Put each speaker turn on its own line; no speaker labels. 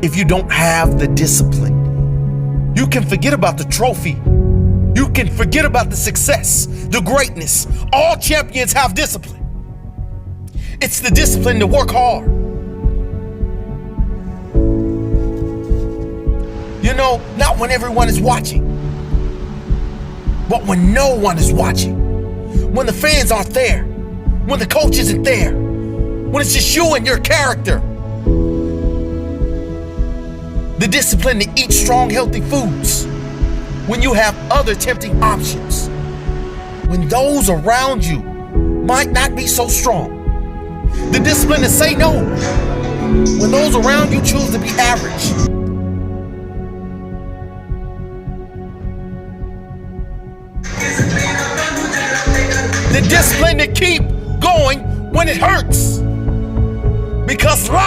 if you don't have the discipline. You can forget about the trophy. You can forget about the success, the greatness. All champions have discipline. It's the discipline to work hard. You know, not when everyone is watching, but when no one is watching. When the fans aren't there. When the coach isn't there. When it's just you and your character. The discipline to eat strong, healthy foods. When you have other tempting options. When those around you might not be so strong. The discipline to say no. When those around you choose to be average. The discipline to keep going when it hurts. Because life